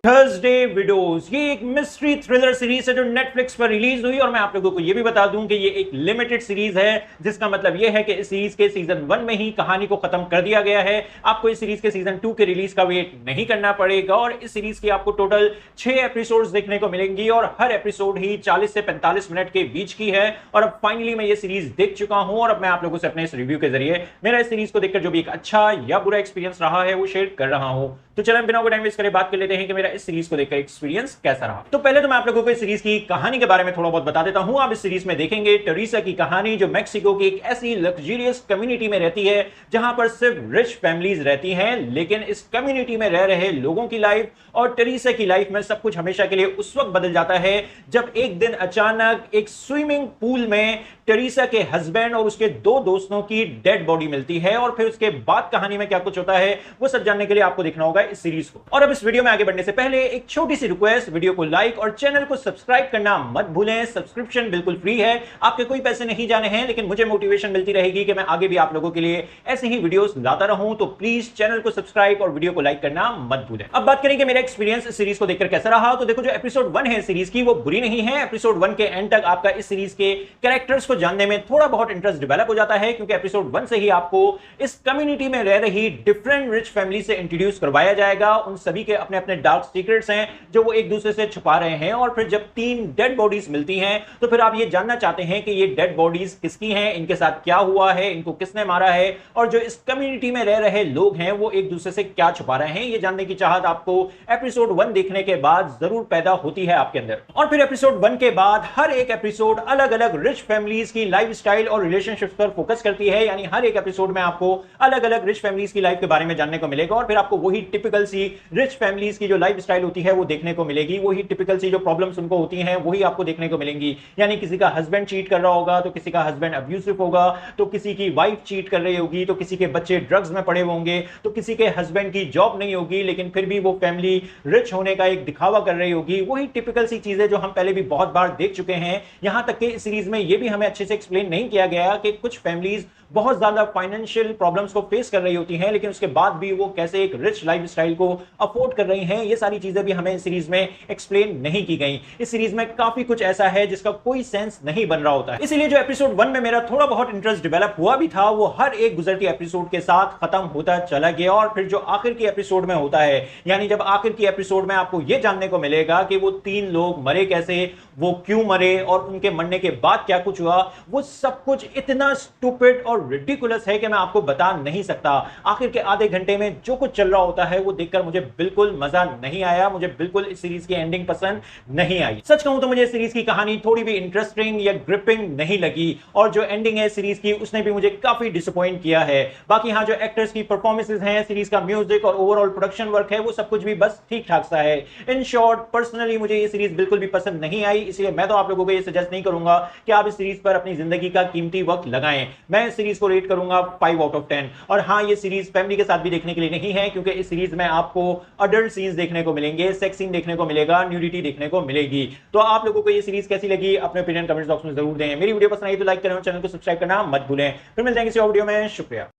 Thursday widows ये एक mystery thriller series है जो नेटफ्लिक्स पर रिलीज हुई और मैं आप लोगों को ये भी बता दूं कि ये एक लिमिटेड सीरीज है, जिसका मतलब ये है कि इस सीरीज के सीजन 1 में ही कहानी को खत्म कर दिया गया है। आपको इस सीरीज के सीजन 2 के रिलीज का वेट नहीं करना पड़ेगा और इस सीरीज की आपको टोटल 6 एपिसोड्स देखने को मिलेंगी और हर एपिसोड ही 40 से 45 मिनट के बीच की है। और अब फाइनली मैं ये सीरीज देख चुका हूं और अब मैं आप लोगों से अपने इस रिव्यू के जरिए मेरा इस सीरीज को देखकर जो भी एक अच्छा या बुरा एक्सपीरियंस रहा है वो शेयर कर रहा हूं। तो चलें बिना टाइम वेस्ट करे बात कर लेते हैं कि मेरा इस सीरीज को देखकर एक्सपीरियंस कैसा रहा। तो पहले तो मैं आप लोगों को इस सीरीज की कहानी के बारे में थोड़ा बहुत बता देता हूं। आप इस सीरीज में देखेंगे टेरेसा की कहानी, जो मेक्सिको की एक ऐसी लग्जरियस कम्युनिटी में रहती है जहां पर सिर्फ रिच फैमिलीज रहती हैं, लेकिन इस कम्युनिटी में रह रहे लोगों की लाइफ और टेरेसा की लाइफ में सब कुछ हमेशा के लिए उस वक्त बदल जाता है जब एक दिन अचानक एक स्विमिंग पूल में टेरेसा के हस्बैंड और उसके 2 दोस्तों की डेड बॉडी मिलती है। और फिर उसके बाद कहानी में क्या कुछ होता है वो सब जानने के लिए आपको देखना होगा इस सीरीज को। और अब इस वीडियो में आगे बढ़ने से पहले एक छोटी सी रिक्वेस्ट, वीडियो को लाइक और चैनल को सब्सक्राइब करना मत भूलें। सब्सक्रिप्शन बिल्कुल फ्री है, आपके कोई पैसे नहीं जाने हैं, लेकिन मुझे मोटिवेशन मिलती रहेगी कि मैं आगे भी आप लोगों के लिए ऐसे ही वीडियोस लाता रहूं। तो प्लीज चैनल को सब्सक्राइब और वीडियो को लाइक करना मत भूलें। अब बात करें कि मेरा एक्सपीरियंस इस सीरीज को देखकर कैसा रहा। तो देखो, जो एपिसोड 1 है सीरीज की वो बुरी नहीं है। एपिसोड 1 के एंड तक आपका इस सीरीज के कैरेक्टर्स को जानने में थोड़ा बहुत इंटरेस्ट डेवलप हो जाता है, क्योंकि एपिसोड 1 से ही आपको इस कम्युनिटी में रह रही डिफरेंट रिच फैमिली से इंट्रोड्यूस करवाया जाएगा। उन सभी के अपने अपने डार्क सीक्रेट्स हैं जो वो एक दूसरे से छुपा रहे हैं। और फिर जब 3 डेड बॉडीज मिलती हैं तो फिर आप ये जानना चाहते हैं कि ये डेड बॉडीज किसकी हैं, इनके साथ क्या हुआ है, इनको किसने मारा है, और जो इस कम्युनिटी में रह रहे लोग हैं वो एक दूसरे से क्या छुपा रहे हैं, ये जानने की चाहत आपको एपिसोड 1 देखने के बाद जरूर पैदा होती है आपके अंदर। और फिर एपिसोड 1 के बाद हर एक एपिसोड अलग अलग रिच फैमिलीज की लाइफस्टाइल और रिलेशनशिप्स पर फोकस करती है। यानी हर एक एपिसोड में आपको अलग अलग रिच फैमिलीज की लाइफ के बारे में जानने को मिलेगा और फिर आपको वही टिपिकल सी रिच फैमिलीज की जो लाइफ स्टाइल होती है वो देखने को मिलेगी। वही टिपिकल सी जो प्रॉब्लम्स उनको होती हैं वही आपको देखने को मिलेंगी। यानी किसी का हस्बैंड चीट कर रहा होगा तो किसी का हस्बैंड अब्यूसिव होगा, तो किसी की वाइफ चीट कर रही होगी, तो किसी के बच्चे ड्रग्स में पड़े होंगे, तो किसी के हस्बैंड की जॉब नहीं होगी लेकिन फिर भी वो फैमिली रिच होने का एक दिखावा कर रही होगी। वही टिपिकल सी चीजें जो हम पहले भी बहुत बार देख चुके हैं। यहां तक कि इस सीरीज में ये भी हमें अच्छे से एक्सप्लेन नहीं किया गया कि कुछ फैमिलीज बहुत ज्यादा फाइनेंशियल प्रॉब्लम्स को फेस कर रही होती हैं, लेकिन उसके बाद भी वो कैसे एक रिच लाइफस्टाइल को अफोर्ड कर रही हैं। ये सारी चीजें भी हमें इस सीरीज में एक्सप्लेन नहीं की गई। इस सीरीज में काफी कुछ ऐसा है जिसका कोई सेंस नहीं बन रहा होता है। इसीलिए जो एपिसोड 1 में मेरा थोड़ा बहुत इंटरेस्ट डेवलप हुआ भी था वो हर एक गुजरती एपिसोड के साथ खत्म होता चला गया। और फिर जो आखिर की एपिसोड में होता है, यानी जब आखिर की एपिसोड में आपको यह जानने को मिलेगा कि वो 3 लोग मरे कैसे, वो क्यों मरे और उनके मरने के बाद क्या कुछ हुआ, वो सब कुछ इतना स्टूपिड और रिडिकुलस है कि मैं आपको बता नहीं सकता। आखिर के आधे घंटे में जो कुछ चल रहा होता है वो देखकर मुझे बिल्कुल मजा नहीं आया। मुझे बिल्कुल इस सीरीज की एंडिंग पसंद नहीं आई। सच कहूं तो मुझे इस सीरीज की कहानी थोड़ी भी इंटरेस्टिंग या ग्रिपिंग नहीं लगी और जो एंडिंग है सीरीज की उसने भी मुझे काफी डिसअपॉइंट किया है। बाकी हाँ, जो एक्टर्स की परफॉर्मेंसेस हैं, सीरीज का म्यूजिक और ओवरऑल प्रोडक्शन वर्क है, वो सब कुछ भी बस ठीक ठाक सा है। इन शॉर्ट, पर्सनली मुझे ये सीरीज बिल्कुल भी पसंद नहीं आई, इसलिए मैं तो आप लोगों को ये सजेस्ट नहीं करूंगा कि आप इस सीरीज पर अपनी जिंदगी का कीमती वक्त लगाएं। मैं इस सीरीज को रेट करूंगा 5 आउट ऑफ 10। और हाँ, ये सीरीज फैमिली के साथ भी देखने के लिए नहीं है, क्योंकि इस सीरीज में आपको अडल्ट सीन्स देखने को मिलेंगे, सेक्स सीन देखने को मिलेगा, न्यूडिटी देखने को मिलेगी। तो आप लोगों को ये सीरीज कैसी लगी अपने ओपिनियन कमेंट बॉक्स में जरूर दें। मेरी वीडियो पसंद आई तो लाइक करें और चैनल को सब्सक्राइब करना मत भूलें। फिर मिलते हैं किसी और वीडियो में। शुक्रिया।